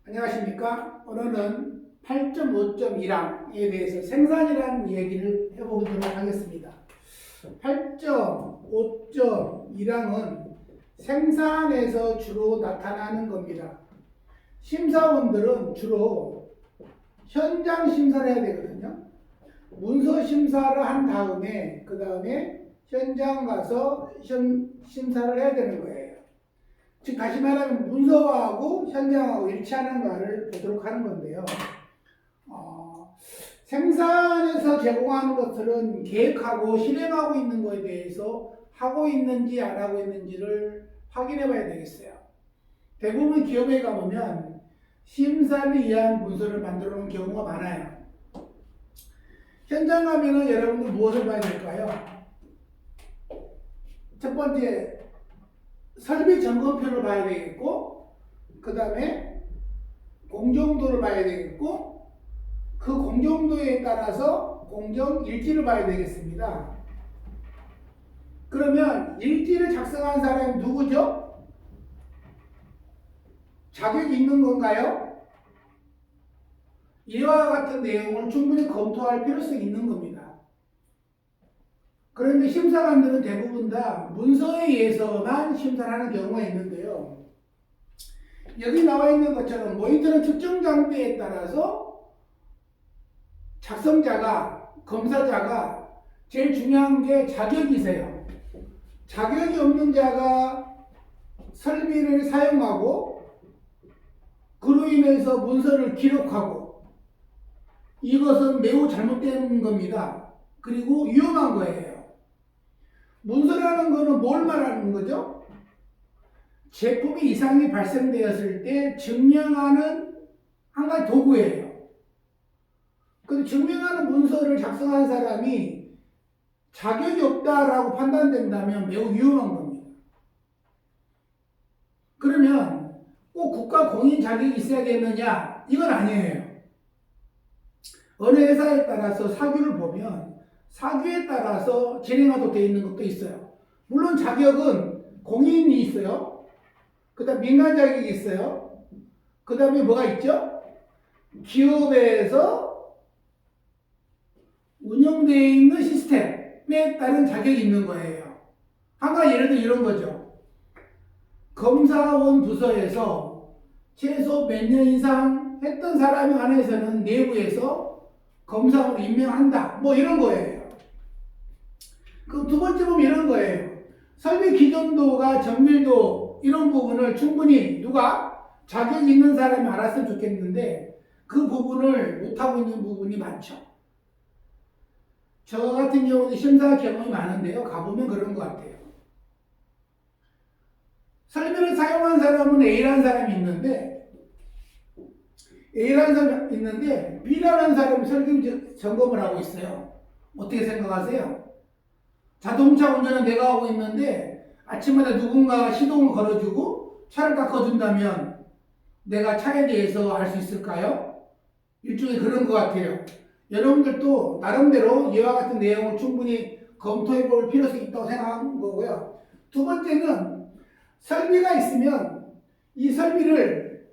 안녕하십니까? 오늘은 8.5.1항에 대해서 생산이라는 얘기를 해보도록 하겠습니다. 8.5.1항은 생산에서 주로 나타나는 겁니다. 심사원들은 주로 현장 심사를 해야 되거든요. 문서 심사를 한 다음에 그 다음에 현장 가서 심사를 해야 되는 거예요. 즉 다시 말하면 문서하고 현장하고 일치하는가를 보도록 하는 건데요. 생산에서 제공하는 것들은 계획하고 실행하고 있는 것에 대해서 하고 있는지 안 하고 있는지를 확인해 봐야 되겠어요. 대부분 기업에 가보면 심사를 위한 문서를 만들어 놓은 경우가 많아요. 현장 가면은 여러분들 무엇을 봐야 될까요? 첫 번째, 설비 점검표를 봐야 되겠고, 그 다음에 공정도를 봐야 되겠고, 그 공정도에 따라서 공정 일지를 봐야 되겠습니다. 그러면 일지를 작성한 사람이 누구죠? 자격이 있는 건가요? 이와 같은 내용을 충분히 검토할 필요성이 있는 겁니다. 그런데 심사관들은 대부분 다 문서에 의해서만 심사를 하는 경우가 있는데요. 여기 나와 있는 것처럼 모니터는 측정 장비에 따라서 작성자가, 검사자가 제일 중요한 게 자격이세요. 자격이 없는 자가 설비를 사용하고 그로 인해서 문서를 기록하고 이것은 매우 잘못된 겁니다. 그리고 위험한 거예요. 문서라는 것은 뭘 말하는 거죠? 제품이 이상이 발생되었을 때 증명하는 한 가지 도구예요. 근데 증명하는 문서를 작성한 사람이 자격이 없다라고 판단된다면 매우 위험한 겁니다. 그러면 꼭 국가 공인 자격이 있어야겠느냐? 이건 아니에요. 어느 회사에 따라서 사규를 보면 사규에 따라서 진행하도록 되어 있는 것도 있어요. 물론 자격은 공인이 있어요. 그 다음 민간 자격이 있어요. 그 다음에 뭐가 있죠? 기업에서 운영되어 있는 시스템에 따른 자격이 있는 거예요. 한 가지 예를 들어 이런 거죠. 검사원 부서에서 최소 몇 년 이상 했던 사람에 한해서는 내부에서 검사원을 임명한다. 뭐 이런 거예요. 그 두 번째 보면 이런 거예요. 설비 기존도가 정밀도 이런 부분을 충분히 누가 자격 있는 사람이 알았으면 좋겠는데 그 부분을 못하고 있는 부분이 많죠. 저 같은 경우는 심사 경험이 많은데요. 가보면 그런 것 같아요. 설비를 사용한 사람은 A라는 사람이 있는데 B라는 사람이 설비 점검을 하고 있어요. 어떻게 생각하세요? 자동차 운전은 내가 하고 있는데 아침마다 누군가가 시동을 걸어주고 차를 닦아준다면 내가 차에 대해서 알 수 있을까요? 일종의 그런 것 같아요. 여러분들도 나름대로 이와 같은 내용을 충분히 검토해 볼 필요성이 있다고 생각하는 거고요. 두 번째는 설비가 있으면 이 설비를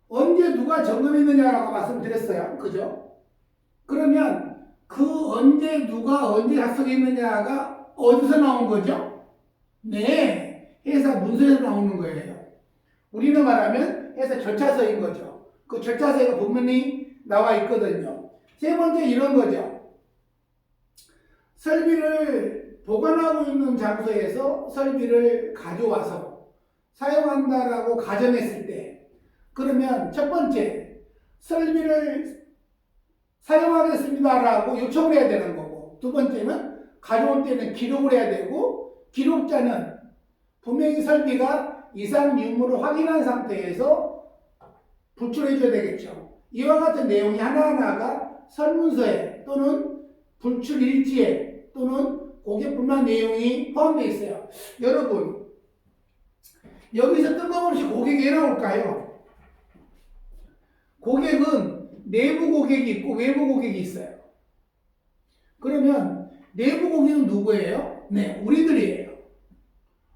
언제 누가 점검했느냐라고 말씀드렸어요. 그죠? 그러면 그 언제 누가 언제 작성했느냐가 어디서 나온 거죠? 네, 회사 문서에서 나오는 거예요. 우리는 말하면 회사 절차서인 거죠. 그 절차서에 분명히 나와 있거든요. 세 번째 이런 거죠. 설비를 보관하고 있는 장소에서 설비를 가져와서 사용한다라고 가정했을 때 그러면 첫 번째 설비를 사용하겠습니다라고 요청을 해야 되는 거고 두 번째는 가져올 때는 기록을 해야 되고 기록자는 분명히 설비가 이상 유무를 확인한 상태에서 불출해 줘야 되겠죠. 이와 같은 내용이 하나하나가 설문서에 또는 불출 일지에 또는 고객분만 내용이 포함되어 있어요. 여러분 여기서 뜬금없이 고객이 왜 나올까요? 고객은 내부 고객이 있고 외부 고객이 있어요. 그러면 내부 고객은 누구예요? 네, 우리들이에요.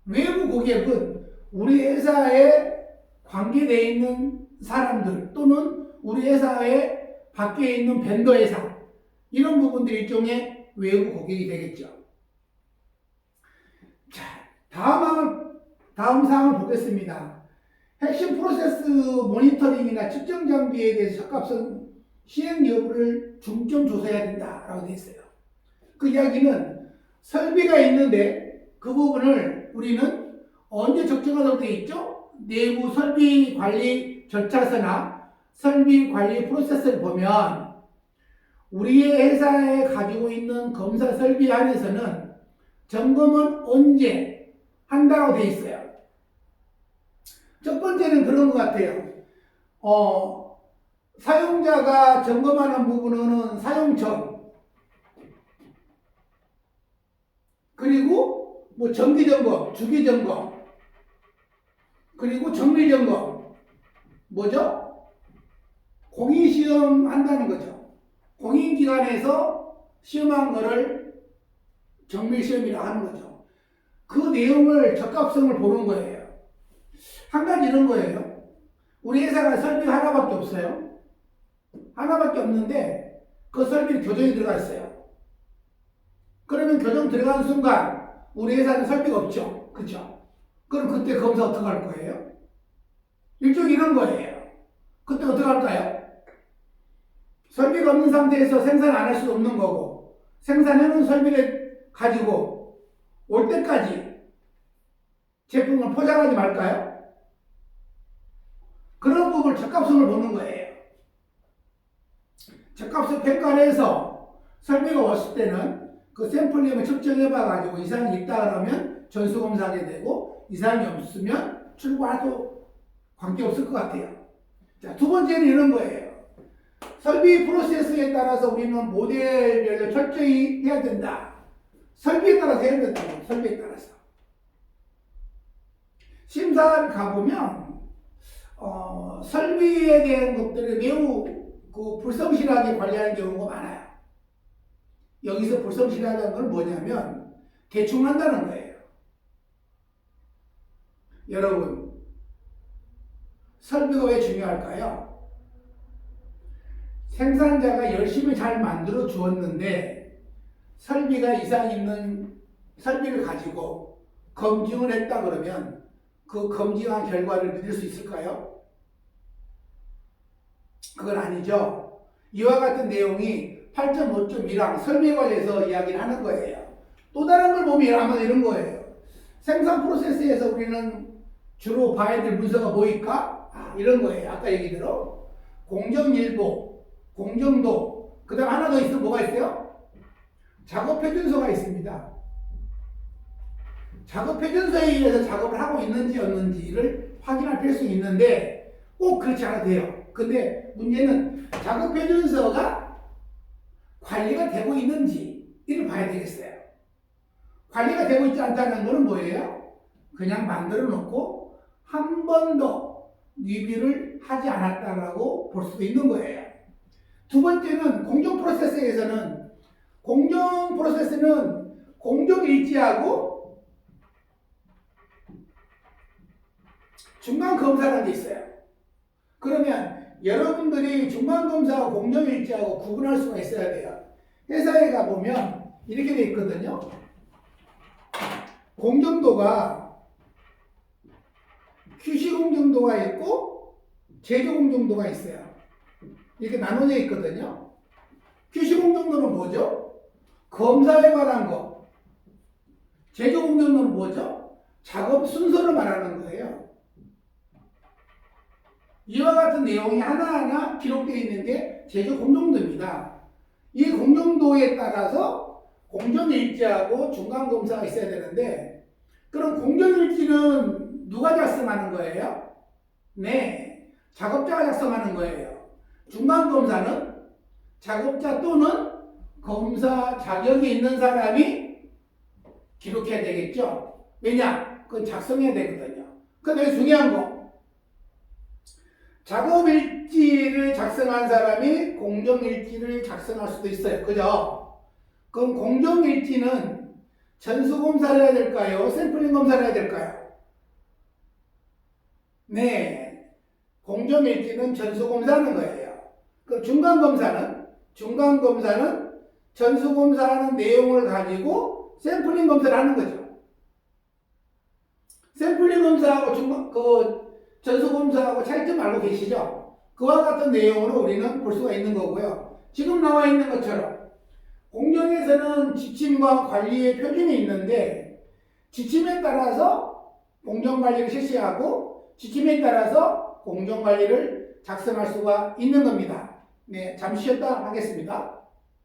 외부 고객은 우리 회사의 관계되어 있는 사람들 또는 우리 회사의 밖에 있는 벤더 회사 이런 부분들이 일종의 외부 고객이 되겠죠. 자, 다음 사항을 보겠습니다. 핵심 프로세스 모니터링이나 측정 장비에 대해서 적합성 시행 여부를 중점 조사해야 된다라고 되어 있어요. 그 이야기는 설비가 있는데 그 부분을 우리는 언제 적정하도록 되어 있죠? 내부 설비 관리 절차서나 설비 관리 프로세스를 보면 우리의 회사에 가지고 있는 검사 설비 안에서는 점검은 언제 한다고 되어 있어요. 첫 번째는 그런 것 같아요. 사용자가 점검하는 부분은 사용청, 그리고 뭐 정기점검, 주기점검, 그리고 정밀점검, 뭐죠? 공인시험 한다는 거죠. 공인기관에서 시험한 거를 정밀시험이라고 하는 거죠. 그 내용을 적합성을 보는 거예요. 한 가지 이런 거예요. 우리 회사가 설비가 하나밖에 없어요. 하나밖에 없는데 그 설비는 교정이 들어가 있어요. 그러면 교정 들어가는 순간 우리 회사는 설비가 없죠. 그렇죠? 그럼 그때 검사 어떻게 할 거예요? 일종의 이런 거예요. 그때 어떻게 할까요? 설비가 없는 상태에서 생산 안 할 수도 없는 거고 생산해놓은 설비를 가지고 올 때까지 제품을 포장하지 말까요? 그런 부분을 적합성을 보는 거예요. 적합성 평가를 해서 설비가 왔을 때는 그 샘플링을 측정해봐가지고 이상이 있다 그러면 전수검사하게 되고 이상이 없으면 출고해도 관계없을 것 같아요. 자, 두 번째는 이런 거예요. 설비 프로세스에 따라서 우리는 모델별로 철저히 해야 된다. 설비에 따라서 해야 된다. 설비에 따라서. 심사를 가보면 설비에 대한 것들을 매우 불성실하게 관리하는 경우가 많아요. 여기서 불성실하다는 건 뭐냐면 대충 한다는 거예요. 여러분, 설비가 왜 중요할까요? 생산자가 열심히 잘 만들어 주었는데 설비가 이상 있는 설비를 가지고 검증을 했다 그러면 그 검증한 결과를 믿을 수 있을까요? 그건 아니죠. 이와 같은 내용이 8.5.1항 설비에 관해서 이야기를 하는 거예요. 또 다른 걸 보면 아마 이런 거예요. 생산 프로세스에서 우리는 주로 봐야 될 문서가 뭐일까? 이런 거예요. 아까 얘기대로 공정일보, 공정도, 그 다음 하나 더 있으면 뭐가 있어요? 작업표준서가 있습니다. 작업표준서에 의해서 작업을 하고 있는지 없는지를 확인할 필요성이 있는데 꼭 그렇지 않아도 돼요. 근데 문제는 작업표준서가 관리가 되고 있는지를 봐야 되겠어요. 관리가 되고 있지 않다는 것은 뭐예요? 그냥 만들어 놓고 한 번도 리뷰를 하지 않았다라고 볼 수도 있는 거예요. 두 번째는 공정 프로세스에서는 공정일지하고 중간검사라는 게 있어요. 그러면 여러분들이 중간검사와 공정일지하고 구분할 수가 있어야 돼요. 회사에 가보면 이렇게 돼 있거든요. 공정도가 QC 공정도가 있고 제조 공정도가 있어요. 이렇게 나눠져 있거든요. QC 공정도는 뭐죠? 검사에 관한 거. 제조 공정도는 뭐죠? 작업 순서를 말하는 거예요. 이와 같은 내용이 하나하나 기록되어 있는 게 제조 공정도입니다. 이 공정도에 따라서 공정일지하고 중간검사가 있어야 되는데 그럼 공정일지는 누가 작성하는 거예요? 네, 작업자가 작성하는 거예요. 중간검사는 작업자 또는 검사 자격이 있는 사람이 기록해야 되겠죠? 왜냐? 그건 작성해야 되거든요. 그런데 중요한 거 작업일지를 작성한 사람이 공정일지를 작성할 수도 있어요. 그죠? 그럼 공정일지는 전수검사를 해야 될까요? 샘플링 검사를 해야 될까요? 네, 공정일지는 전수검사하는 거예요. 그 중간검사는 전수검사하는 내용을 가지고 샘플링 검사를 하는 거죠. 샘플링 검사하고 전수검사하고 차이점 알고 계시죠? 그와 같은 내용으로 우리는 볼 수가 있는 거고요. 지금 나와 있는 것처럼 공정에서는 지침과 관리의 표준이 있는데 지침에 따라서 공정관리를 실시하고 지침에 따라서 공정관리를 작성할 수가 있는 겁니다. 네, 잠시 쉬었다 하겠습니다.